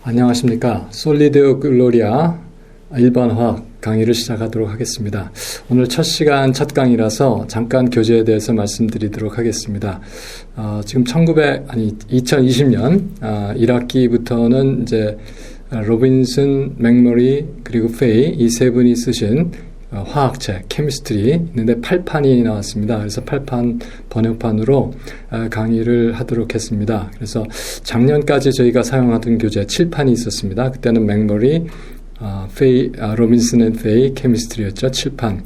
안녕하십니까. 솔리드 글로리아 일반화학 강의를 시작하도록 하겠습니다. 오늘 첫 시간 첫 강의라서 잠깐 교재에 대해서 말씀드리도록 하겠습니다. 지금 2020년 1학기부터는 이제 로빈슨, 맥머리 그리고 페이 이 세 분이 쓰신 화학책, 케미스트리 있는데 8판이 나왔습니다. 그래서 8판 번역판으로 강의를 하도록 했습니다. 그래서 작년까지 저희가 사용하던 교재 7판이 있었습니다. 그때는 맥머리, 로빈슨 앤 페이 케미스트리였죠. 7판.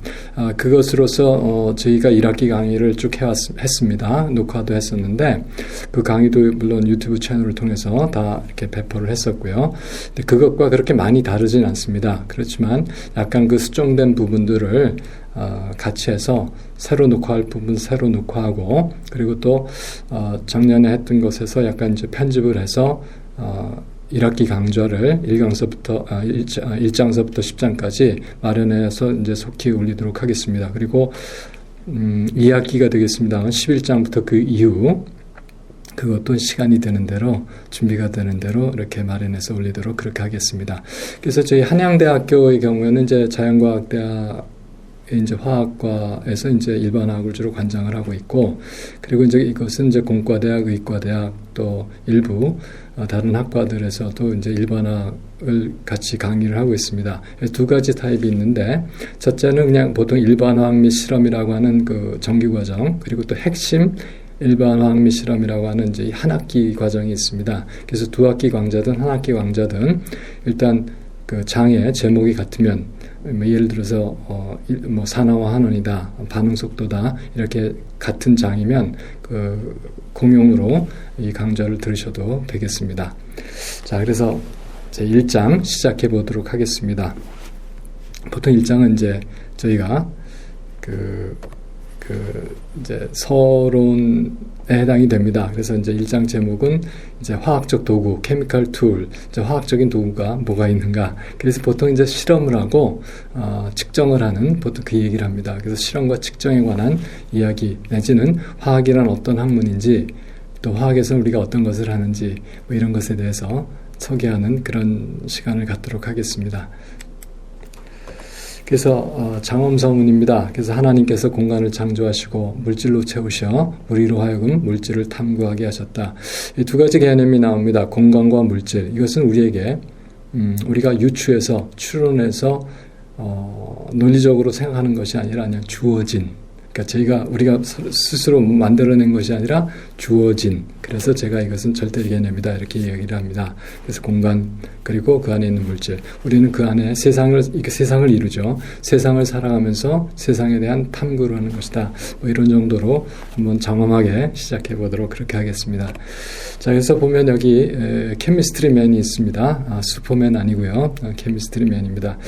그것으로서 저희가 1학기 강의를 쭉 했습니다. 녹화도 했었는데 그 강의도 물론 유튜브 채널을 통해서 다 이렇게 배포를 했었고요. 근데 그것과 그렇게 많이 다르진 않습니다. 그렇지만 약간 그 수정된 부분들을 같이 해서 새로 녹화할 부분 새로 녹화하고 그리고 또 작년에 했던 것에서 약간 이제 편집을 해서 1학기 강좌를 1장서부터 10장까지 마련해서 이제 속히 올리도록 하겠습니다. 그리고 2학기가 되겠습니다. 11장부터 그 이후 그것도 시간이 되는 대로 준비가 되는 대로 이렇게 마련해서 올리도록 그렇게 하겠습니다. 그래서 저희 한양대학교의 경우에는 이제 자연과학대학 이제 화학과에서 이제 일반화학을 주로 관장을 하고 있고, 그리고 이제 이것은 이제 공과대학, 의과대학 또 일부 다른 학과들에서도 이제 일반화학을 같이 강의를 하고 있습니다. 두 가지 타입이 있는데, 첫째는 그냥 보통 일반화학 및 실험이라고 하는 그 정규과정, 그리고 또 핵심 일반화학 및 실험이라고 하는 이제 한 학기 과정이 있습니다. 그래서 두 학기 강좌든 한 학기 강좌든 일단 그 장의 제목이 같으면 예를 들어서 산화와 환원이다, 반응 속도다 이렇게 같은 장이면 그 공용으로 이 강좌를 들으셔도 되겠습니다. 자, 그래서 제 1장 시작해 보도록 하겠습니다. 보통 1장은 이제 저희가 이제 서론에 해당이 됩니다. 그래서 이제 1장 제목은 이제 화학적 도구, 케미컬 툴, 이제 화학적인 도구가 뭐가 있는가. 그래서 보통 이제 실험을 하고 측정을 하는 보통 그 얘기를 합니다. 그래서 실험과 측정에 관한 이야기 내지는 화학이란 어떤 학문인지 또 화학에서 우리가 어떤 것을 하는지 뭐 이런 것에 대해서 소개하는 그런 시간을 갖도록 하겠습니다. 그래서 장엄성운입니다. 그래서 하나님께서 공간을 창조하시고 물질로 채우셔 우리로 하여금 물질을 탐구하게 하셨다. 이 두 가지 개념이 나옵니다. 공간과 물질. 이것은 우리에게 우리가 유추해서 추론해서 논리적으로 생각하는 것이 아니라 그냥 주어진, 그러니까 우리가 스스로 만들어낸 것이 아니라 주어진, 그래서 제가 이것은 절대적 개념이다 이렇게 이야기를 합니다. 그래서 공간 그리고 그 안에 있는 물질, 우리는 그 안에 세상을 이루죠. 세상을 살아가면서 세상에 대한 탐구를 하는 것이다. 뭐 이런 정도로 한번 장엄하게 시작해 보도록 그렇게 하겠습니다. 자, 그래서 보면 여기 케미스트리 맨이 있습니다. 슈퍼맨 아니고요. 케미스트리 맨입니다.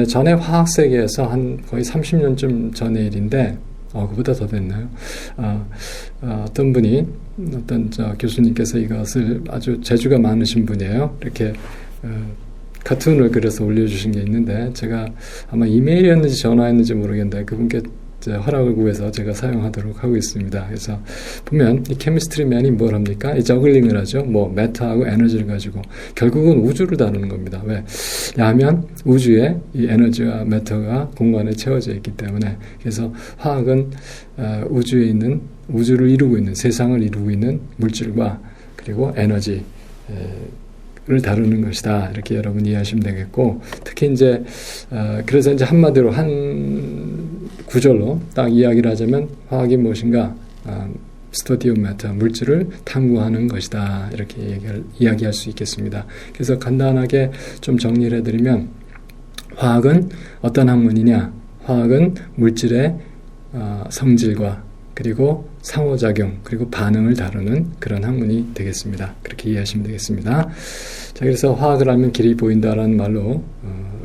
전에 화학 세계에서 한 거의 30년쯤 전의 일인데 그보다 더 됐나요? 어떤 분이, 어떤 교수님께서 이것을 아주 재주가 많으신 분이에요. 이렇게 카툰을 그려서 올려주신 게 있는데, 제가 아마 이메일이었는지 전화였는지 모르겠는데 그분께 허락을 구해서 제가 사용하도록 하고 있습니다. 그래서 보면 이 케미스트리맨이 뭘 합니까? 이 저글링을 하죠. 뭐 매터하고 에너지를 가지고 결국은 우주를 다루는 겁니다. 왜? 하면 우주에 이 에너지와 매터가 공간에 채워져 있기 때문에. 그래서 화학은 우주에 있는, 우주를 이루고 있는, 세상을 이루고 있는 물질과 그리고 에너지 를 다루는 것이다. 이렇게 여러분이 이해하시면 되겠고, 특히 이제 그래서 이제 한마디로 한 구절로 딱 이야기를 하자면 화학이 무엇인가? 스터디 오브 매터, 물질을 탐구하는 것이다. 이렇게 이야기할 수 있겠습니다. 그래서 간단하게 좀 정리를 해드리면, 화학은 어떤 학문이냐? 화학은 물질의 성질과 그리고 상호작용, 그리고 반응을 다루는 그런 학문이 되겠습니다. 그렇게 이해하시면 되겠습니다. 자, 그래서 화학을 하면 길이 보인다라는 말로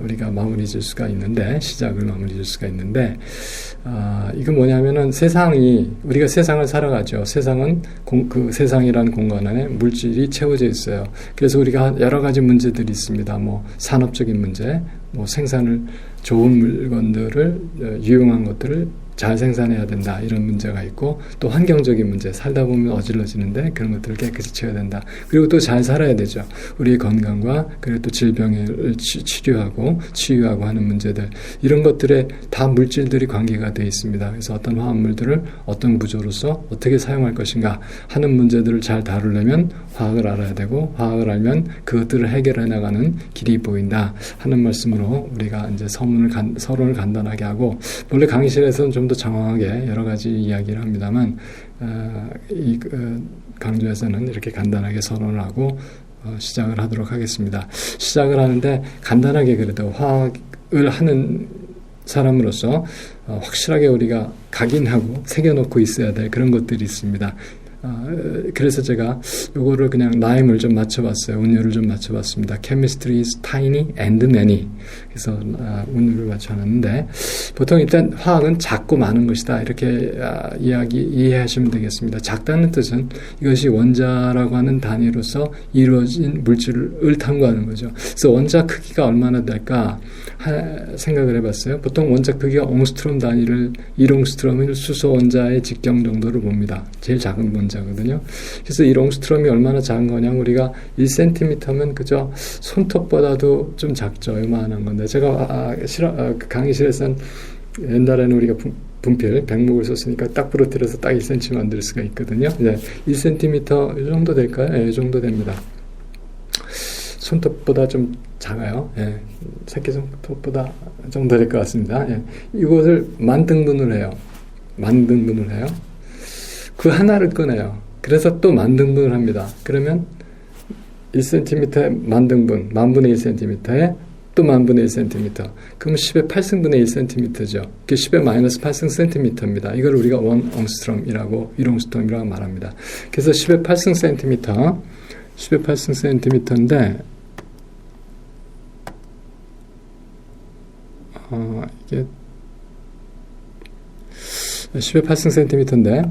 우리가 마무리 질 수가 있는데, 시작을 마무리 질 수가 있는데, 이건 뭐냐면은 우리가 세상을 살아가죠. 세상은 그 세상이라는 공간 안에 물질이 채워져 있어요. 그래서 우리가 여러 가지 문제들이 있습니다. 뭐 산업적인 문제, 뭐 생산을 좋은 물건들을, 유용한 것들을 잘 생산해야 된다 이런 문제가 있고 또 환경적인 문제 살다 보면 어질러지는데 그런 것들을 깨끗이 채워야 된다. 그리고 또 잘 살아야 되죠. 우리의 건강과 그리고 또 질병을 치료하고 치유하고 하는 문제들 이런 것들에 다 물질들이 관계가 되어 있습니다. 그래서 어떤 화합물들을 어떤 구조로서 어떻게 사용할 것인가 하는 문제들을 잘 다루려면 화학을 알아야 되고 화학을 알면 그것들을 해결해 나가는 길이 보인다 하는 말씀으로 우리가 이제 서론을 간단하게 하고 원래 강의실에서는 좀 더 장황하게 여러 가지 이야기를 합니다만 이 강좌에서는 이렇게 간단하게 서론을 하고 시작을 하도록 하겠습니다. 시작을 하는데 간단하게 그래도 화학을 하는 사람으로서 확실하게 우리가 각인하고 새겨놓고 있어야 될 그런 것들이 있습니다. 그래서 제가 요거를 그냥 라임을 좀 맞춰봤어요. 운율을 좀 맞춰봤습니다. Chemistry is tiny and many. 그래서 운율을 맞춰놨는데 보통 일단 화학은 작고 많은 것이다. 이렇게 이해하시면 되겠습니다. 작다는 뜻은 이것이 원자라고 하는 단위로서 이루어진 물질을 탐구하는 거죠. 그래서 원자 크기가 얼마나 될까 생각을 해봤어요. 보통 원자 크기가 옹스트롬 단위를 1옹스트롬을 수소 원자의 직경 정도를 봅니다. 제일 작은 원자거든요. 그래서 1옹스트롬이 얼마나 작은 거냐면 우리가 1cm면 그저 손톱보다도 좀 작죠. 요만한 건데 제가 강의실에서는 옛날에는 우리가 분필, 백목을 썼으니까 딱 부러뜨려서 딱 1cm 만들 수가 있거든요. 네, 1cm 이 정도 될까요? 네, 이 정도 됩니다. 손톱보다 좀 작아요. 예, 새끼손톱보다 정도 될 것 같습니다. 예, 이것을 만등분을 해요. 만등분을 해요. 그 하나를 꺼내요. 그래서 또 만등분을 합니다. 그러면 1cm에 만등분, 만분의 1cm에 또 만분의 1cm. 그럼 10의 8승분의 1cm죠. 그게 10의 마이너스 8승 cm입니다. 이걸 우리가 1옹스트롬이라고 1옹스트롬이라고 말합니다. 그래서 10의 8승 cm, 10의 8승 cm인데 이게 10의 8승 cm인데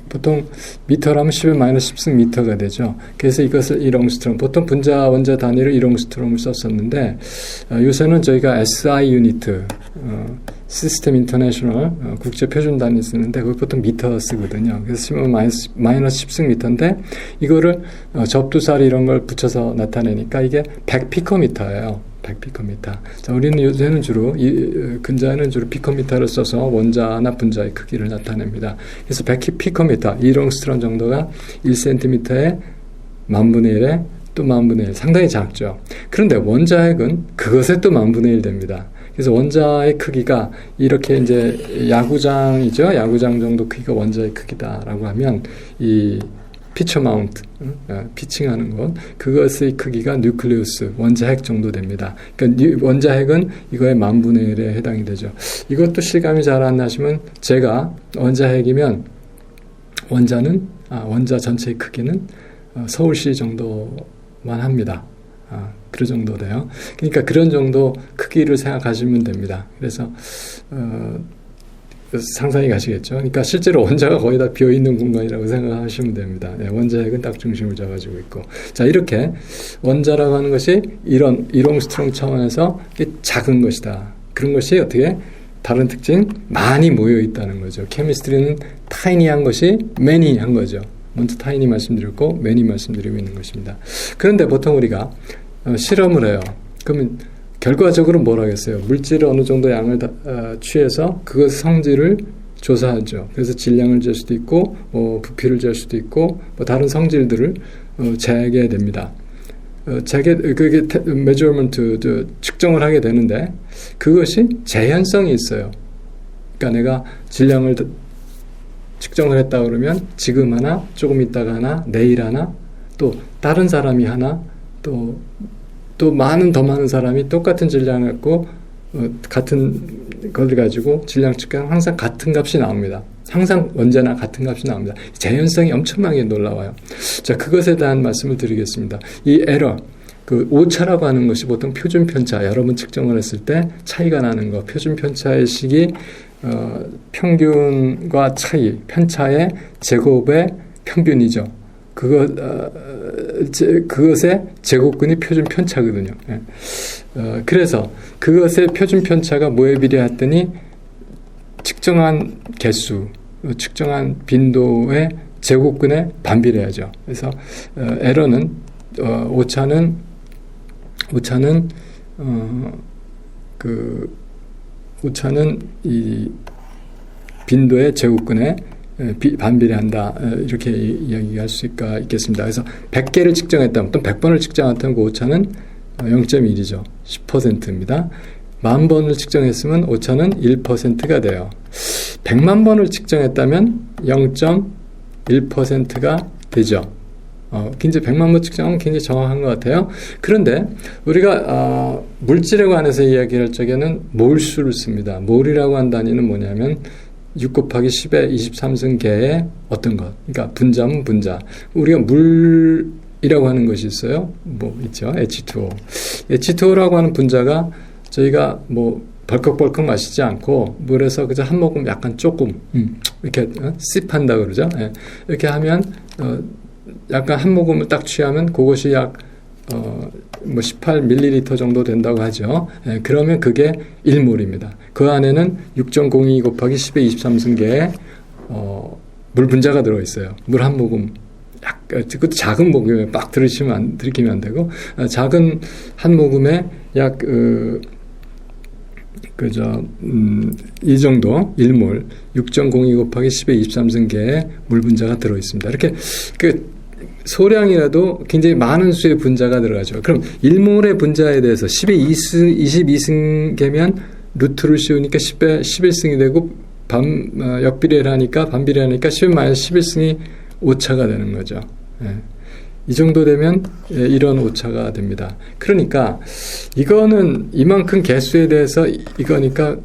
보통 미터라면 10의 마이너스 10승 미터가 되죠. 그래서 이것을 1옹스트롬, 보통 분자 원자 단위로 1옹스트롬을 썼었는데 요새는 저희가 SI 유니트, 시스템 인터내셔널 국제 표준 단위 쓰는데 그걸 보통 미터 쓰거든요. 그래서 10의 마이너스 10승 미터인데 이거를 접두살 이런 걸 붙여서 나타내니까 이게 100피코미터예요. 100피코미터. 자, 우리는 요새는 주로 근자에는 주로 피코미터를 써서 원자나 분자의 크기를 나타냅니다. 그래서 100피코미터, 1옹스트롬 정도가 1cm에 만분의 1에 또 만분의 1, 상당히 작죠. 그런데 원자핵은 그것에 또 만분의 1 됩니다. 그래서 원자의 크기가 이렇게 이제 야구장이죠. 야구장 정도 크기가 원자의 크기다라고 하면 이 피처 마운트, 피칭하는 것, 그것의 크기가 뉴클리우스, 원자핵 정도 됩니다. 그러니까 원자핵은 이거의 만분의 1에 해당이 되죠. 이것도 실감이 잘 안 나시면 제가 원자핵이면 원자 전체의 크기는 서울시 정도만 합니다. 그 정도 돼요. 그러니까 그런 정도 크기를 생각하시면 됩니다. 그래서 상상이 가시겠죠. 그러니까 실제로 원자가 거의 다 비어있는 공간이라고 생각하시면 됩니다. 네, 원자핵은 딱 중심을 잡아주고 있고. 자, 이렇게 원자라고 하는 것이 이런 1옹스트롬 차원에서 작은 것이다. 그런 것이 어떻게 다른 특징? 많이 모여 있다는 거죠. 케미스트리는 타이니한 것이 매니한 거죠. 먼저 타이니 말씀드렸고 매니 말씀드리고 있는 것입니다. 그런데 보통 우리가 실험을 해요. 그러면 결과적으로 뭘 하겠어요? 물질을 어느 정도 양을 취해서 그 성질을 조사하죠. 그래서 질량을 잴 수도 있고, 부피를 잴 수도 있고, 다른 성질들을 재게 됩니다. 그게 measurement, 측정을 하게 되는데, 그것이 재현성이 있어요. 그러니까 내가 질량을 측정을 했다 그러면, 지금 하나, 조금 있다가 하나, 내일 하나, 또 다른 사람이 하나, 또 더 많은 사람이 똑같은 질량을 갖고 같은 것을 가지고 질량 측정 항상 같은 값이 나옵니다. 항상 언제나 같은 값이 나옵니다. 재현성이 엄청나게 놀라워요. 자, 그것에 대한 말씀을 드리겠습니다. 이 에러, 그 오차라고 하는 것이 보통 표준 편차, 여러 번 측정을 했을 때 차이가 나는 거, 표준 편차의 식이 평균과 차이, 편차의 제곱의 평균이죠. 그것의 제곱근이 표준 편차거든요. 그래서 그것의 표준 편차가 뭐에 비례했더니 측정한 개수, 측정한 빈도의 제곱근에 반비례하죠. 그래서 에러는 오차는 이 빈도의 제곱근에 반비례한다. 이렇게 이야기할 수가 있겠습니다. 그래서 100개를 측정했다면 또는 100번을 측정했다면 그 오차는 0.1이죠. 10%입니다. 10,000번을 측정했으면 오차는 1%가 돼요. 100만 번을 측정했다면 0.1%가 되죠. 굉장히 100만 번 측정하면 굉장히 정확한 것 같아요. 그런데 우리가 물질에 관해서 이야기할 적에는 몰수를 씁니다. 몰이라고 한 단위는 뭐냐면 6 곱하기 10의 23승계의 어떤 것. 그러니까 분자면 분자. 우리가 물이라고 하는 것이 있어요. 뭐 있죠. H2O. H2O라고 하는 분자가 저희가 뭐 벌컥벌컥 마시지 않고 물에서 그저 한 모금 약간 조금 이렇게 씹한다 그러죠. 예. 이렇게 하면 약간 한 모금을 딱 취하면 그것이 약 18ml 정도 된다고 하죠. 예, 그러면 그게 1몰입니다. 그 안에는 6.02 곱하기 10의 23승계의 물 분자가 들어있어요. 물 한 모금. 그것도 작은 모금에 빡 들이키면 안 되고, 작은 한 모금에 약, 이 정도, 1몰, 6.02 곱하기 10의 23승계의 물 분자가 들어있습니다. 이렇게, 소량이라도 굉장히 많은 수의 분자가 들어가죠. 그럼 1몰의 분자에 대해서 10의 22승계면 루트를 씌우니까 10의 11승이 되고 역비례를 하니까 반비례를 하니까 10의 마이너스 11승이 오차가 되는 거죠. 예. 이 정도 되면 이런 오차가 됩니다. 그러니까 이거는 이만큼 개수에 대해서 이거니까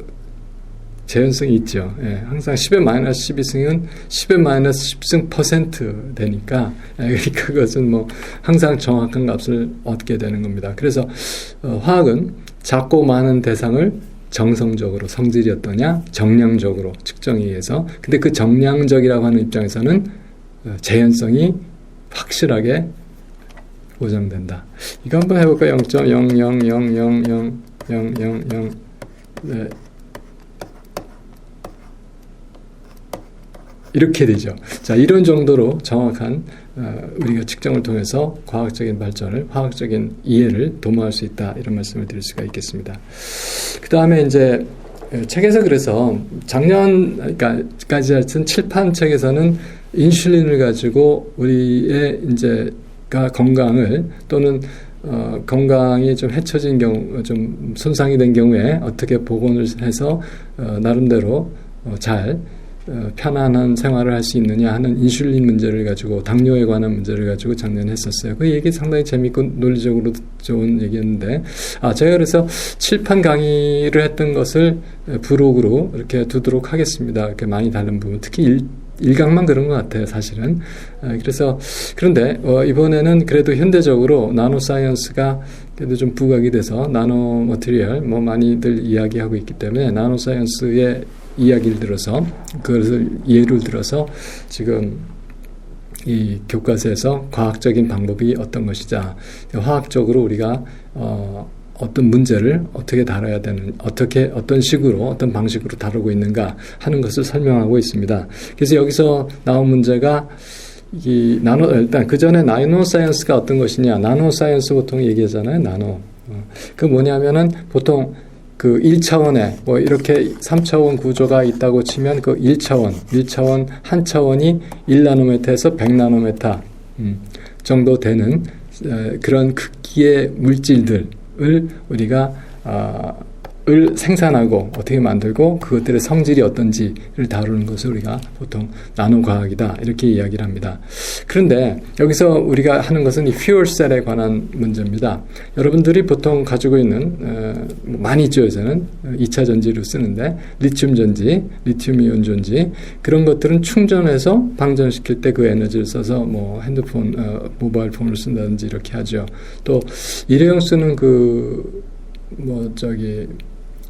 재현성이 있죠. 예, 항상 10의 마이너스 12승은 10의 마이너스 10승 퍼센트 되니까, 그러니까 그것은 뭐 항상 정확한 값을 얻게 되는 겁니다. 그래서 화학은 작고 많은 대상을 정성적으로, 성질이 어떠냐, 정량적으로 측정에 의해서, 근데 그 정량적이라고 하는 입장에서는 재현성이 확실하게 보장된다. 이거 한번 해볼까요? 0.000000000 네. 이렇게 되죠. 자, 이런 정도로 정확한 우리가 측정을 통해서 과학적인 발전을, 화학적인 이해를 도모할 수 있다. 이런 말씀을 드릴 수가 있겠습니다. 그 다음에 이제 책에서 그래서 작년까지 하여튼 칠판 책에서는 인슐린을 가지고 우리의 이제가 건강을 또는 건강이 좀 해쳐진 경우, 좀 손상이 된 경우에 어떻게 복원을 해서 나름대로 잘 편안한 생활을 할 수 있느냐 하는 인슐린 문제를 가지고, 당뇨에 관한 문제를 가지고 작년에 했었어요. 그 얘기 상당히 재밌고 논리적으로 좋은 얘기였는데, 제가 그래서 칠판 강의를 했던 것을 부록으로 이렇게 두도록 하겠습니다. 이렇게 많이 다른 부분, 특히 일강만 그런 것 같아요, 사실은. 그래서, 그런데, 이번에는 그래도 현대적으로 나노사이언스가 그래도 좀 부각이 돼서 나노 머티리얼, 뭐 많이들 이야기하고 있기 때문에 나노사이언스의 이야기를 들어서, 그것을 예를 들어서 지금 이 교과서에서 과학적인 방법이 어떤 것이자, 화학적으로 우리가, 어떤 문제를 어떻게 다뤄야 되는, 어떤 식으로, 어떤 방식으로 다루고 있는가 하는 것을 설명하고 있습니다. 그래서 여기서 나온 문제가 일단 그 전에 나노 사이언스가 어떤 것이냐, 나노 사이언스 보통 얘기하잖아요, 나노. 그 뭐냐면은 보통 그 1차원에 뭐 이렇게 3차원 구조가 있다고 치면 그 1차원, 한 차원이 1나노메타에서 100나노메타 정도 되는 그런 크기의 물질들을 우리가 을 생산하고 어떻게 만들고 그것들의 성질이 어떤지를 다루는 것을 우리가 보통 나노과학이다 이렇게 이야기를 합니다. 그런데 여기서 우리가 하는 것은 이 퓨얼셀에 관한 문제입니다. 여러분들이 보통 가지고 있는 많이 있죠. 요새는 2차 전지로 쓰는데 리튬 전지, 리튬 이온 전지 그런 것들은 충전해서 방전시킬 때 그 에너지를 써서 뭐 핸드폰, 모바일 폰을 쓴다든지 이렇게 하죠. 또 일회용 쓰는 그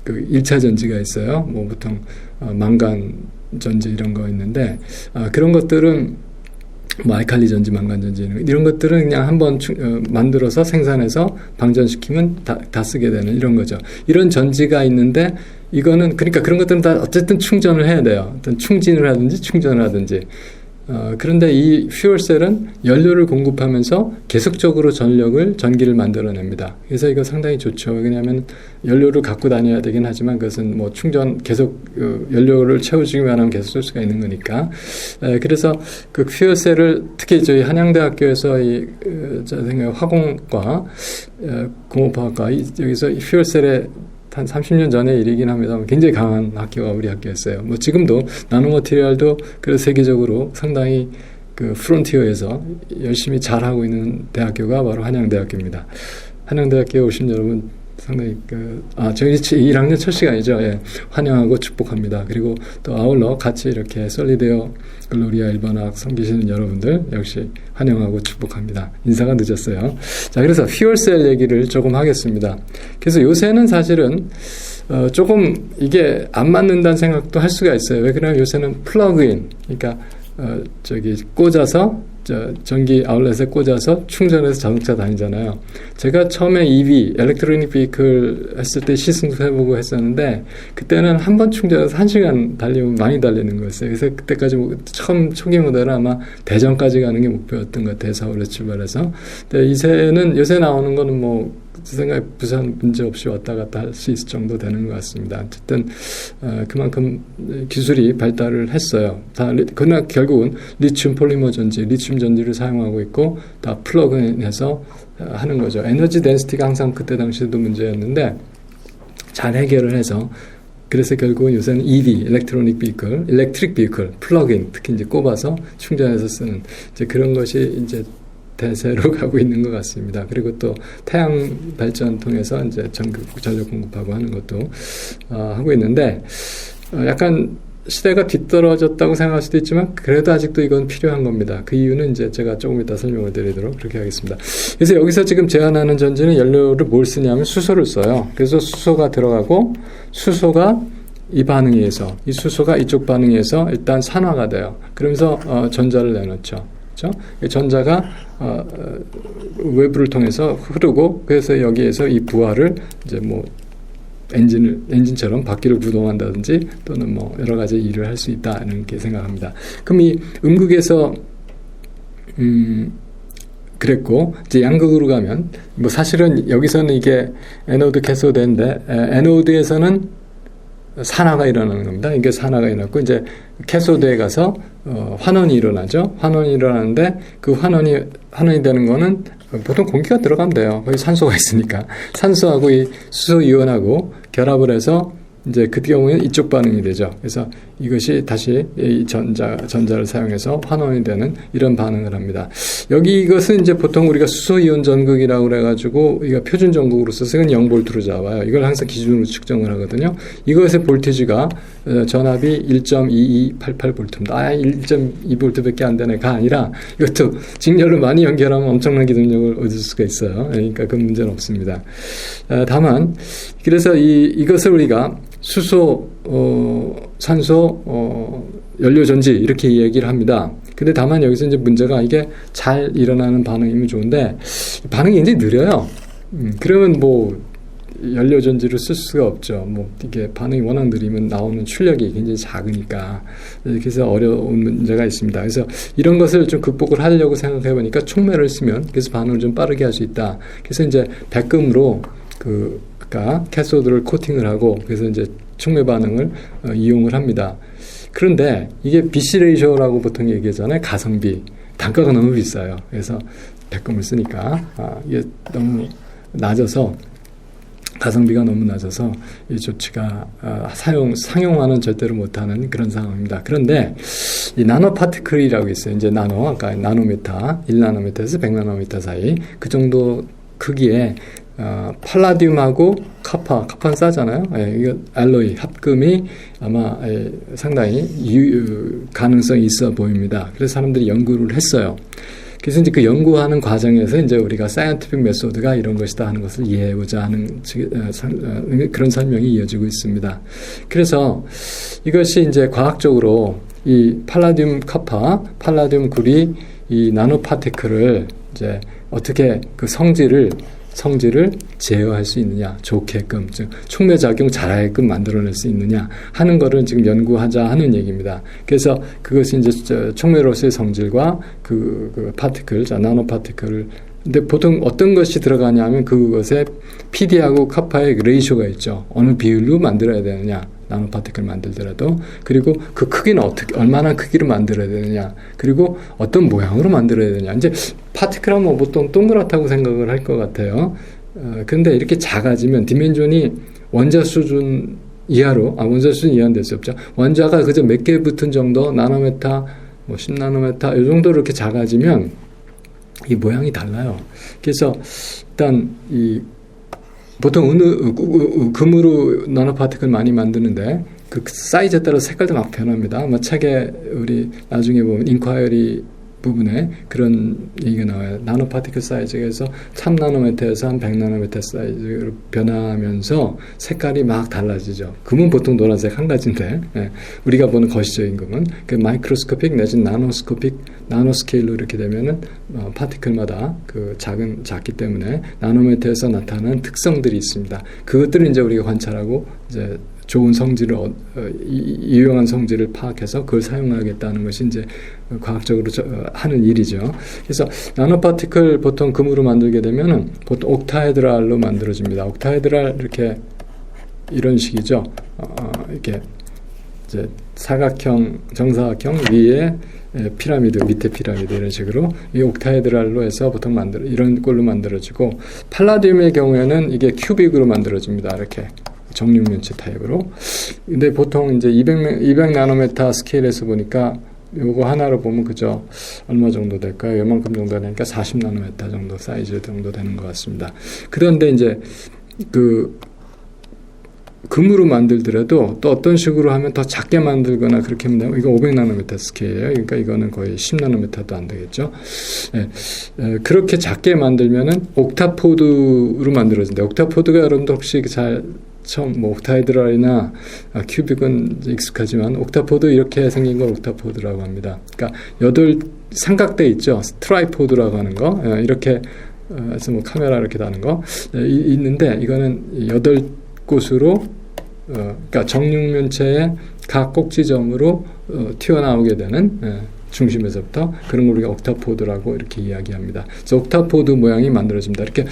1차 전지가 있어요. 뭐 보통 망간 전지 이런 거 있는데 그런 것들은 뭐 알칼리 전지, 망간 전지 이런 것들은 그냥 한번 만들어서 생산해서 방전시키면 다 쓰게 되는 이런 거죠. 이런 전지가 있는데 이거는 그러니까 그런 것들은 다 어쨌든 충전을 해야 돼요. 어떤 충진을 하든지 충전을 하든지. 그런데 이 퓨얼셀은 연료를 공급하면서 계속적으로 전기를 만들어냅니다. 그래서 이거 상당히 좋죠. 왜냐하면 연료를 갖고 다녀야 되긴 하지만 그것은 뭐 계속 연료를 채워주기만 하면 계속 쓸 수가 있는 거니까. 그래서 그 퓨얼셀을 특히 저희 한양대학교에서 화공과 공업화학과 여기서 이 퓨얼셀에 한 30년 전의 일이긴 합니다만 굉장히 강한 학교가 우리 학교였어요. 뭐 지금도 나노머티리얼도 그래서 세계적으로 상당히 그 프론티어에서 열심히 잘하고 있는 대학교가 바로 한양대학교입니다. 한양대학교에 오신 여러분 상당히 저희 1학년 첫 시간이죠. 예, 환영하고 축복합니다. 그리고 또 아울러 같이 이렇게 솔리데오 글로리아 1번학 섬기시는 여러분들 역시 환영하고 축복합니다. 인사가 늦었어요. 자, 그래서 퓨얼셀 얘기를 조금 하겠습니다. 그래서 요새는 사실은 조금 이게 안 맞는다는 생각도 할 수가 있어요. 왜 그러냐면 요새는 플러그인, 그러니까 꽂아서 전기 아울렛에 꽂아서 충전해서 자동차 다니잖아요. 제가 처음에 EV, 엘렉트로닉 비클 했을 때 시승도 해보고 했었는데 그때는 한 번 충전해서 1시간 달리면 많이 달리는 거였어요. 그래서 그때까지 처음 초기 모델은 아마 대전까지 가는 게 목표였던 것 같아요. 서울에 출발해서. 근데 요새 나오는 거는 뭐 제 생각에 부산 문제 없이 왔다 갔다 할 수 있을 정도 되는 것 같습니다. 어쨌든 그만큼 기술이 발달을 했어요. 그러나 결국은 리튬 폴리머 전지, 리튬 전지를 사용하고 있고 다 플러그인해서 하는 거죠. 에너지 덴시티가 항상 그때 당시에도 문제였는데 잘 해결을 해서 그래서 결국은 요새는 EV, 일렉트로닉 비클, 플러그인 특히 이제 꼽아서 충전해서 쓰는 이제 그런 것이 이제 대세로 가고 있는 것 같습니다. 그리고 또 태양 발전 통해서 이제 전력 공급하고 하는 것도 하고 있는데 약간 시대가 뒤떨어졌다고 생각할 수도 있지만 그래도 아직도 이건 필요한 겁니다. 그 이유는 이제 제가 조금 이따 설명을 드리도록 그렇게 하겠습니다. 그래서 여기서 지금 제안하는 전지는 연료를 뭘 쓰냐면 수소를 써요. 그래서 수소가 들어가고 수소가 이 반응에 의해서 이 수소가 이쪽 반응에 의해서 일단 산화가 돼요. 그러면서 전자를 내놓죠. 전자가 외부를 통해서 흐르고 그래서 여기에서 이 부하를 이제 뭐 엔진처럼 바퀴를 구동한다든지 또는 뭐 여러 가지 일을 할 수 있다 이렇게 생각합니다. 그럼 이 음극에서 그랬고 이제 양극으로 가면 뭐 사실은 여기서는 이게 에노드 캐소드인데 에노드에서는 산화가 일어나는 겁니다. 이게 산화가 일어났고 이제 캐소드에 가서 환원이 일어나죠. 환원이 일어나는데 그 환원이 되는 거는 보통 공기가 들어가면 돼요. 거기 산소가 있으니까 산소하고 이 수소 이온하고 결합을 해서 이제 그 경우에는 이쪽 반응이 되죠. 그래서 이것이 다시 이 전자를 사용해서 환원이 되는 이런 반응을 합니다. 여기 이것은 이제 보통 우리가 수소이온 전극이라고 그래가지고 이거 표준 전극으로 써서 이건 0볼트로 잡아요. 이걸 항상 기준으로 측정을 하거든요. 이것의 볼티지가 전압이 1.2288볼트입니다. 1.2볼트밖에 안 되네가 아니라 이것도 직렬로 많이 연결하면 엄청난 기동력을 얻을 수가 있어요. 그러니까 그 문제는 없습니다. 다만 그래서 이것을 우리가 수소, 산소, 연료전지 이렇게 얘기를 합니다. 근데 다만 여기서 이제 문제가 이게 잘 일어나는 반응이면 좋은데 반응이 굉장히 느려요. 그러면 뭐 연료전지를 쓸 수가 없죠. 뭐 이게 반응이 워낙 느리면 나오는 출력이 굉장히 작으니까 그래서 어려운 문제가 있습니다. 그래서 이런 것을 좀 극복을 하려고 생각해 보니까 촉매를 쓰면 그래서 반응을 좀 빠르게 할 수 있다. 그래서 이제 백금으로 아까 캐소드를 코팅을 하고 그래서 이제 촉매 반응을 이용을 합니다. 그런데 이게 BC 레이쇼라고 보통 얘기하잖아요. 가성비. 단가가 너무 비싸요. 그래서 백금을 쓰니까 이게 너무 낮아서 가성비가 너무 낮아서 이 조치가 상용화는 절대로 못하는 그런 상황입니다. 그런데 이 나노 파티클이라고 있어요. 이제 아까 나노미터, 1나노미터에서 100나노미터 사이 그 정도 크기에 팔라듐하고 카파는 싸잖아요. 이거 알로이 합금이 아마 상당히 가능성이 있어 보입니다. 그래서 사람들이 연구를 했어요. 그래서 이제 그 연구하는 과정에서 이제 우리가 사이언티픽 메소드가 이런 것이다 하는 것을 이해해보자 하는 그런 설명이 이어지고 있습니다. 그래서 이것이 이제 과학적으로 이 팔라듐 카파, 팔라듐 굴이 이 나노 파티클을 이제 어떻게 그 성질을 제어할 수 있느냐, 좋게끔, 즉 촉매작용 잘하게끔 만들어낼 수 있느냐 하는 거를 지금 연구하자 하는 얘기입니다. 그래서 그것이 이제 촉매로서의 성질과 그 파티클, 나노 파티클을 근데 보통 어떤 것이 들어가냐 하면 그것에 PD하고 카파의 레이쇼가 있죠. 어느 비율로 만들어야 되느냐. 나노 파티클 만들더라도. 그리고 그 크기는 얼마나 크기로 만들어야 되느냐. 그리고 어떤 모양으로 만들어야 되느냐. 이제 파티클 하면 보통 동그랗다고 생각을 할 것 같아요. 근데 이렇게 작아지면 디멘전이 원자 수준 이하로, 원자 수준 이하는 될 수 없죠. 원자가 그저 몇 개 붙은 정도, 나노메타, 10나노메타, 이 정도로 이렇게 작아지면 이 모양이 달라요. 그래서 일단 보통 금으로 나노 파티클 많이 만드는데 그 사이즈에 따라 색깔도 막 변합니다. 아마 책에 우리 나중에 보면 인콰이어리 부분에 그런 얘기가 나와요. 나노 파티클 사이즈에서 3나노미터에서 한 100나노미터 사이즈로 변하면서 색깔이 막 달라지죠. 금은 보통 노란색 한 가지인데 우리가 보는 거시적인 금은 그 마이크로스코픽 내지는 나노 스케일로 이렇게 되면은 파티클마다 그 작기 때문에 나노미터에서 나타나는 특성들이 있습니다. 그것들을 이제 우리가 관찰하고 이제 좋은 성질을 유용한 성질을 파악해서 그걸 사용하겠다는 것이 이제 과학적으로 하는 일이죠. 그래서 나노파티클 보통 금으로 만들게 되면은 보통 옥타헤드랄로 만들어집니다. 옥타헤드랄 이렇게 이런 식이죠. 이렇게 이제 사각형, 정사각형 위에 피라미드, 밑에 피라미드 이런 식으로 이 옥타헤드랄로 해서 보통 이런 꼴로 만들어지고 팔라디움의 경우에는 이게 큐빅으로 만들어집니다. 이렇게. 정육면체 타입으로. 근데 보통 이제 200나노메타 스케일에서 보니까 요거 하나로 보면 그저 얼마 정도 될까요? 요만큼 정도 되니까 40나노메타 정도 사이즈 정도 되는 것 같습니다. 그런데 이제 금으로 만들더라도 또 어떤 식으로 하면 더 작게 만들거나 그렇게 하면 되고, 이거 500나노메타 스케일이에요. 그러니까 이거는 거의 10나노메타도 안 되겠죠. 그렇게 작게 만들면은 옥타포드로 만들어진다. 옥타포드가 여러분들 혹시 처음 옥타헤드랄이나 큐빅은 익숙하지만 옥타포드 이렇게 생긴 걸 옥타포드라고 합니다. 그러니까 8삼각대 있죠. 트라이포드라고 하는 거 이렇게 해서 카메라 이렇게 다는 거 있는데 이거는 8곳으로 그러니까 정육면체의 각 꼭지점으로 튀어나오게 되는 중심에서부터 그런 걸 우리가 옥타포드라고 이렇게 이야기합니다. 그래서 옥타포드 모양이 만들어집니다. 이렇게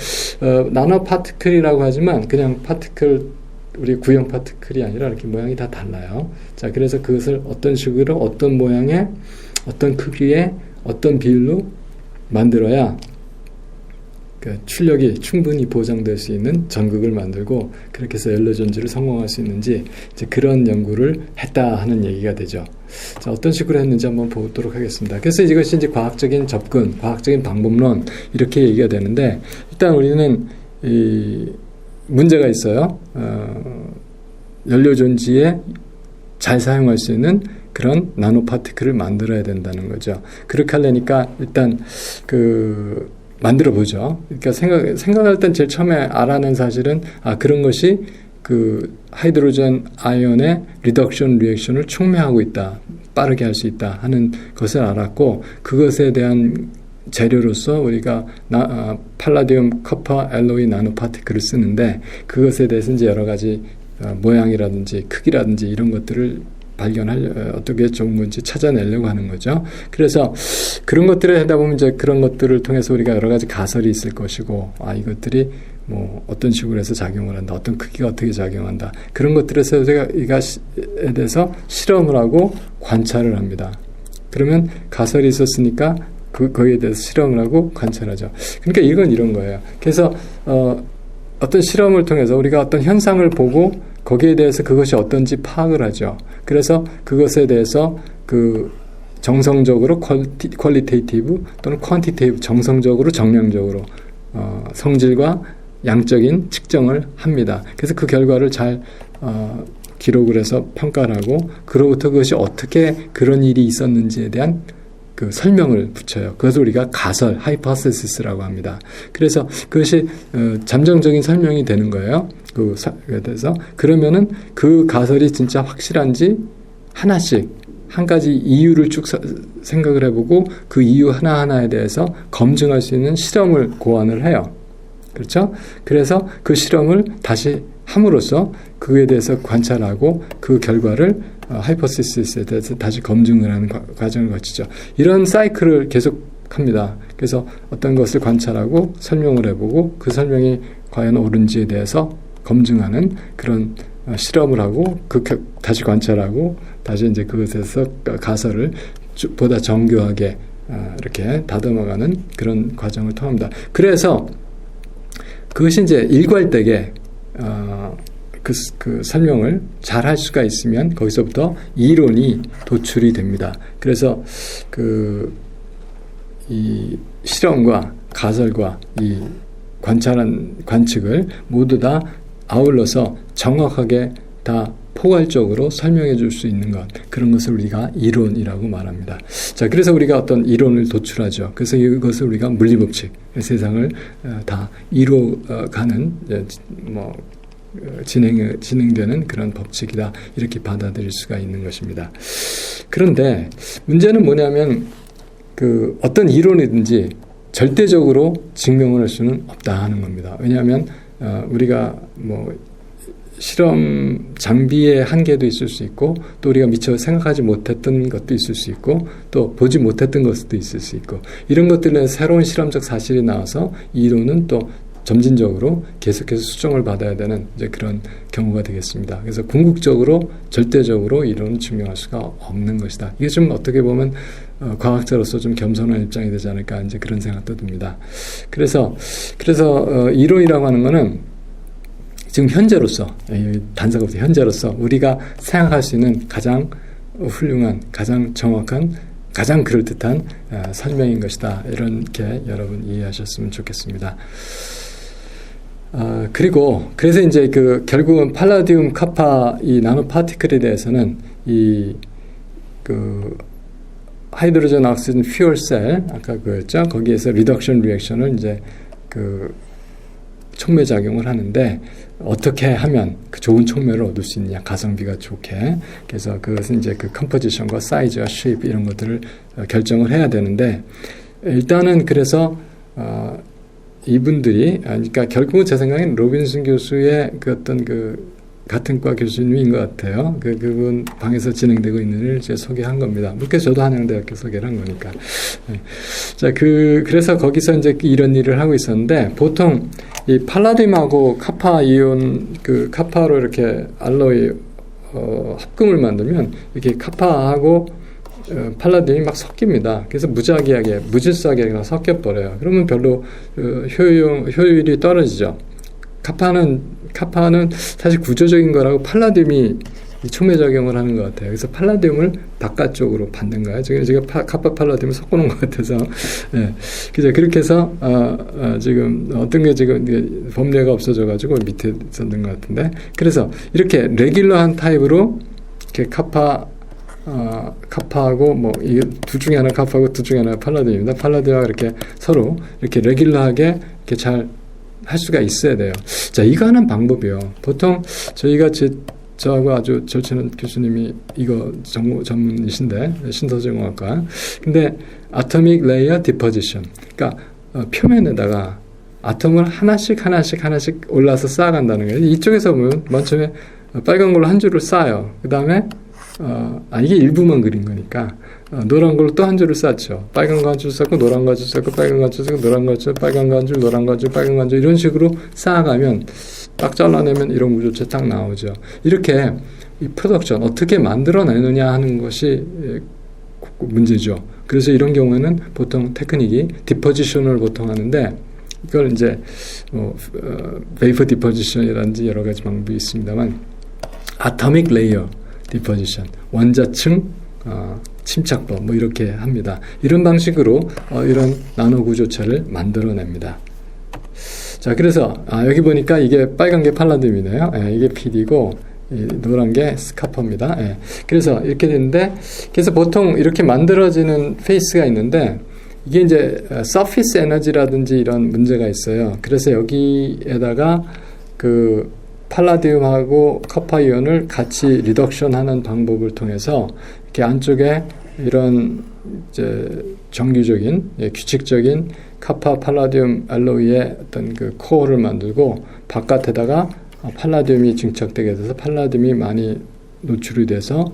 나노 파티클이라고 하지만 그냥 파티클 우리 구형 파티클이 아니라 이렇게 모양이 다 달라요. 자, 그래서 그것을 어떤 식으로 어떤 모양에 어떤 크기에 어떤 비율로 만들어야 그 출력이 충분히 보장될 수 있는 전극을 만들고 그렇게 해서 연료전지를 성공할 수 있는지 이제 그런 연구를 했다 하는 얘기가 되죠. 자, 어떤 식으로 했는지 한번 보도록 하겠습니다. 그래서 이것이 이제 과학적인 접근, 과학적인 방법론 이렇게 얘기가 되는데 일단 우리는 문제가 있어요. 연료전지에 잘 사용할 수 있는 그런 나노 파티클을 만들어야 된다는 거죠. 그렇게 하려니까 일단 만들어 보죠. 그러니까 생각할 땐 제일 처음에 알아낸 사실은 그런 것이 하이드로젠 아이온의 리덕션 리액션을 촉매하고 있다. 빠르게 할 수 있다 하는 것을 알았고 그것에 대한 재료로서 우리가 팔라디움, 커퍼, 알로이 나노 파티클을 쓰는데 그것에 대해서 이제 여러 가지 모양이라든지 크기라든지 이런 것들을 어떻게 좋은 건지 찾아내려고 하는 거죠. 그래서 그런 것들을 하다 보면 이제 그런 것들을 통해서 우리가 여러 가지 가설이 있을 것이고, 이것들이 어떤 식으로 해서 작용을 한다, 어떤 크기가 어떻게 작용한다. 그런 것들에서 이거에 대해서 실험을 하고 관찰을 합니다. 그러면 가설이 있었으니까 거기에 대해서 실험을 하고 관찰하죠. 그러니까 이건 이런 거예요. 그래서 어떤 실험을 통해서 우리가 어떤 현상을 보고 거기에 대해서 그것이 어떤지 파악을 하죠. 그래서 그것에 대해서 정성적으로 퀄리테이티브 또는 퀀티테이브 정성적으로 정량적으로 성질과 양적인 측정을 합니다. 그래서 그 결과를 잘 기록을 해서 평가를 하고 그로부터 그것이 어떻게 그런 일이 있었는지에 대한 설명을 붙여요. 그것을 우리가 가설, 하이포테시스라고 합니다. 그래서 그것이 잠정적인 설명이 되는 거예요. 그래서 그러면은 그 가설이 진짜 확실한지 하나씩 한 가지 이유를 쭉 생각을 해보고 그 이유 하나하나에 대해서 검증할 수 있는 실험을 고안을 해요. 그렇죠? 그래서 그 실험을 다시 함으로써 그에 대해서 관찰하고 그 결과를 하이포시스에 대해서 다시 검증을 하는 과정을 거치죠. 이런 사이클을 계속합니다. 그래서 어떤 것을 관찰하고 설명을 해보고 그 설명이 과연 옳은지에 대해서 검증하는 그런 실험을 하고 다시 관찰하고 다시 이제 그것에서 가설을 보다 정교하게 이렇게 다듬어가는 그런 과정을 통합니다. 그래서 그것이 이제 일괄되게 그 설명을 잘 할 수가 있으면 거기서부터 이론이 도출이 됩니다. 그래서 이 실험과 가설과 이 관측을 모두 다 아울러서 정확하게 다 포괄적으로 설명해 줄 수 있는 것, 그런 것을 우리가 이론이라고 말합니다. 자, 그래서 우리가 어떤 이론을 도출하죠. 그래서 이것을 우리가 물리법칙, 세상을 다 이뤄가는 진행되는 그런 법칙이다, 이렇게 받아들일 수가 있는 것입니다. 그런데 문제는 뭐냐면 어떤 이론이든지 절대적으로 증명을 할 수는 없다 하는 겁니다. 왜냐하면 우리가 실험 장비의 한계도 있을 수 있고, 또 우리가 미처 생각하지 못했던 것도 있을 수 있고, 또 보지 못했던 것도 있을 수 있고, 이런 것들은 새로운 실험적 사실이 나와서 이 이론은 또 점진적으로 계속해서 수정을 받아야 되는 이제 그런 경우가 되겠습니다. 그래서 궁극적으로 절대적으로 이론을 증명할 수가 없는 것이다. 이게 좀 어떻게 보면 과학자로서 좀 겸손한 입장이 되지 않을까, 이제 그런 생각도 듭니다. 그래서 이론이라고 하는 거는 지금 현재로서, 단서가 없이 현재로서 우리가 생각할 수 있는 가장 훌륭한, 가장 정확한, 가장 그럴듯한 설명인 것이다. 이렇게 여러분 이해하셨으면 좋겠습니다. 그래서 이제 결국은 팔라디움, 카파, 이 나노 파티클에 대해서는 하이드로젠 옥시전 퓨얼 셀, 아까 그였죠? 거기에서 리덕션 리액션을 이제 촉매 작용을 하는데, 어떻게 하면 그 좋은 촉매를 얻을 수 있느냐, 가성비가 좋게. 그래서 그것은 이제 컴포지션과 사이즈와 쉐입 이런 것들을 결정을 해야 되는데, 일단은 그래서 이분들이, 그러니까 결국은 제 생각엔 로빈슨 교수의 어떤 같은 과 교수님인 것 같아요. 그분 방에서 진행되고 있는 일을 제가 소개한 겁니다. 물론 저도 한양대학교 소개를 한 거니까. 네. 자, 그래서 거기서 이제 이런 일을 하고 있었는데, 보통 이 팔라디움하고 카파 이온, 카파로 이렇게 알로이 합금을 만들면 이렇게 카파하고 팔라디움이 막 섞입니다. 그래서 무작위하게, 무질서하게 그냥 섞여버려요. 그러면 별로 효율이 떨어지죠. 카파는 사실 구조적인 거라고 팔라디움이 촉매작용을 하는 것 같아요. 그래서 팔라디움을 바깥쪽으로 받는 거예요. 제가 카파 팔라디움을 섞어놓은 것 같아서. 네. 그죠. 그렇게 해서, 지금 어떤 게 지금 법례가 없어져가지고 밑에 있었던 것 같은데. 그래서 이렇게 레귤러한 타입으로 이렇게 카파하고 이 둘 중에 하나 카파하고 둘 중에 하나 팔라디움입니다. 팔라디움하고 이렇게 서로 이렇게 레귤러하게 이렇게 잘 할 수가 있어야 돼요. 자, 이거 하는 방법이요. 보통 저희가 저하고 아주 절친한 교수님이 이거 전문이신데, 신소재공학과. 근데 아토믹 레이어 디포지션. 그러니까 표면에다가 아톰을 하나씩 올라서 쌓아간다는 거예요. 이쪽에서 보면 맨 처음에 빨간 걸로 한 줄을 쌓아요. 그 다음에 이게 일부만 그린 거니까 노란 걸로 또 한 줄을 쌓죠. 빨간 거 한 줄 쌓고 노란 거 한 줄 쌓고 빨간 거 한 줄 쌓고 노란 거 한 줄, 빨간 거 한 줄, 노란 거 한 줄, 빨간 거 한 줄, 이런 식으로 쌓아가면 딱 잘라내면 이런 구조체 딱 나오죠. 이렇게 이 프로덕션 어떻게 만들어내느냐 하는 것이 문제죠. 그래서 이런 경우에는 보통 테크닉이 디포지션을 보통 하는데, 이걸 이제 베이퍼 디포지션이라든지 여러 가지 방법이 있습니다만, 아토믹 레이어 디포지션, 원자층 침착법 이렇게 합니다. 이런 방식으로 이런 나노 구조체를 만들어냅니다. 자, 그래서 여기 보니까 이게 빨간 게 팔라디움이네요. 이게 PD고 노란 게 스카퍼입니다. 그래서 이렇게 되는데, 그래서 보통 이렇게 만들어지는 페이스가 있는데, 이게 이제 서피스 에너지라든지 이런 문제가 있어요. 그래서 여기에다가 팔라디움하고 커파 이온을 같이 리덕션하는 방법을 통해서 이렇게 안쪽에 이런 이제 정규적인 규칙적인 카파 팔라디움 알로이의 어떤 그 코어를 만들고 바깥에다가 팔라디움이 증착되게 돼서 팔라디움이 많이 노출이 돼서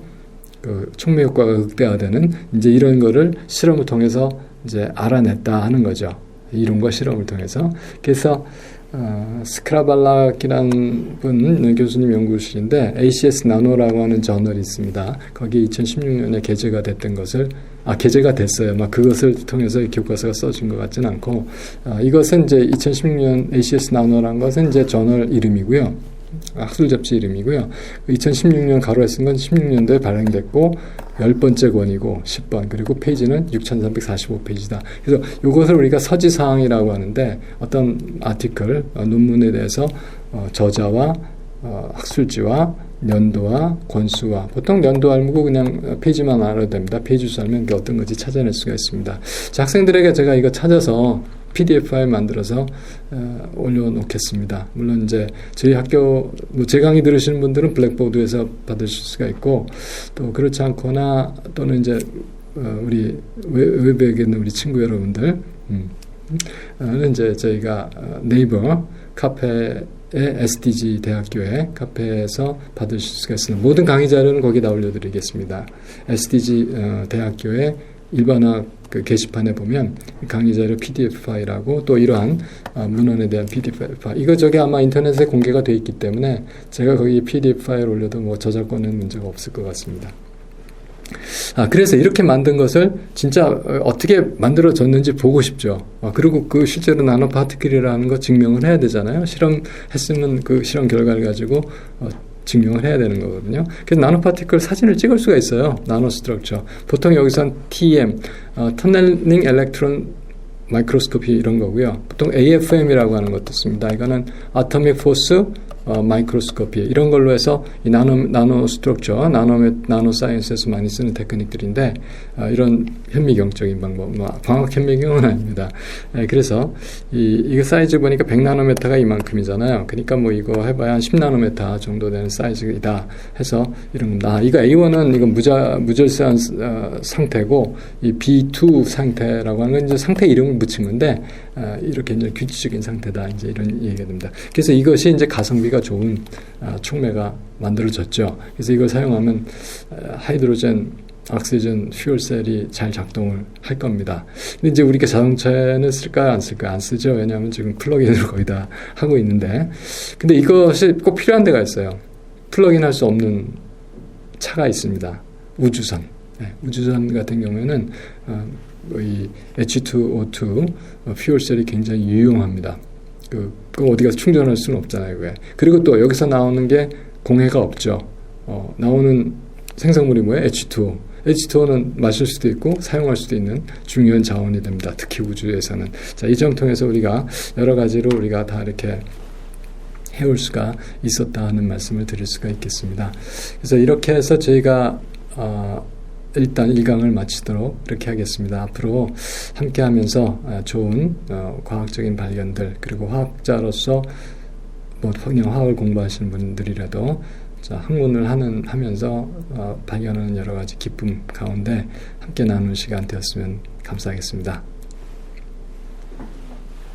그 촉매 효과가 극대화되는 이제 이런 거를 실험을 통해서 이제 알아냈다 하는 거죠. 이론과 실험을 통해서. 그래서 스크라발락이라는 분 교수님 연구실인데 ACS 나노라고 하는 저널이 있습니다. 거기 2016년에 게재가 됐던 것을 게재가 됐어요. 막 그것을 통해서 이 교과서가 써진 것 같지는 않고 이것은 이제 2016년 ACS 나노라는 것은 이제 저널 이름이고요. 학술 잡지 이름이고요. 2016년 가로에 쓴 건 16년도에 발행됐고 10번째 권이고 10번 그리고 페이지는 6345페이지다. 그래서 이것을 우리가 서지사항이라고 하는데 어떤 아티클, 논문에 대해서 저자와 학술지와 연도와 권수와 보통 연도 알고 그냥 페이지만 알아도 됩니다. 페이지 수 알면 어떤 건지 찾아낼 수가 있습니다. 자, 학생들에게 제가 이거 찾아서 PDF 파일 만들어서 올려놓겠습니다. 물론 이제 저희 학교 제 강의 들으시는 분들은 블랙보드에서 받으실 수가 있고 또 그렇지 않거나 또는 이제 우리 웹에 있는 우리 친구 여러분들 는 이제 저희가 네이버 카페 SDG 대학교의 카페에서 받으실 수가 있습니다. 모든 강의 자료는 거기다 올려드리겠습니다. SDG 대학교의 일반학 그 게시판에 보면 강의 자료 PDF 파일하고 또 이러한 문헌에 대한 PDF 파일 이거저게 아마 인터넷에 공개가 되어 있기 때문에 제가 거기 PDF 파일 올려도 뭐 저작권은 문제가 없을 것 같습니다. 그래서 이렇게 만든 것을 진짜 어떻게 만들어졌는지 보고 싶죠. 그리고 그 실제로 나노 파티클이라는 거 증명을 해야 되잖아요. 실험했으면 그 실험 결과를 가지고 증명을 해야 되는 거거든요. 그래서 나노 파티클 사진을 찍을 수가 있어요. 나노 스트럭처. 보통 여기선 TEM, 터널링 엘렉트론 마이크로스코피 이런 거고요. 보통 AFM이라고 하는 것도 씁니다. 이거는 아토믹 포스 마이크로스코피 이런 걸로 해서 이 나노 스트럭처, 나노 사이언스에서 많이 쓰는 테크닉들인데 이런 현미경적인 방법, 광학 현미경은 아닙니다. 그래서 이거 사이즈 보니까 100나노미터가 이만큼이잖아요. 그러니까 뭐 이거 해봐야 한 10나노미터 정도 되는 사이즈이다 해서 이런 겁니다. 이거 A1은 이건 무절세한 상태고 이 B2 상태라고 하는 건 이제 상태 이름을 붙인 건데 이렇게 이제 규칙적인 상태다 이제 이런 얘기가 됩니다. 그래서 이것이 이제 가성비가 좋은 촉매가 만들어졌죠. 그래서 이걸 사용하면 하이드로젠, 옥시전, 퓨얼셀이 잘 작동을 할 겁니다. 근데 이제 우리가 자동차에는 쓸까요? 안 쓸까요? 안 쓰죠. 왜냐하면 지금 플러그인으로 거의 다 하고 있는데. 근데 이것이 꼭 필요한 데가 있어요. 플러그인 할 수 없는 차가 있습니다. 우주선. 우주선 같은 경우에는 이 H2O2 퓨얼셀이 굉장히 유용합니다. 그 어디 가서 충전할 수는 없잖아요. 왜? 그리고 또 여기서 나오는 게 공해가 없죠. 나오는 생성물이 뭐예요? H2O. H2O는 마실 수도 있고 사용할 수도 있는 중요한 자원이 됩니다. 특히 우주에서는. 자, 이 점 통해서 우리가 여러 가지로 우리가 다 이렇게 해올 수가 있었다 하는 말씀을 드릴 수가 있겠습니다. 그래서 이렇게 해서 저희가 일단 1강을 마치도록 이렇게 하겠습니다. 앞으로 함께 하면서 좋은 과학적인 발견들 그리고 화학자로서 그냥 화학을 공부하시는 분들이라도 학문을 하면서 발견하는 여러 가지 기쁨 가운데 함께 나누는 시간 되었으면 감사하겠습니다.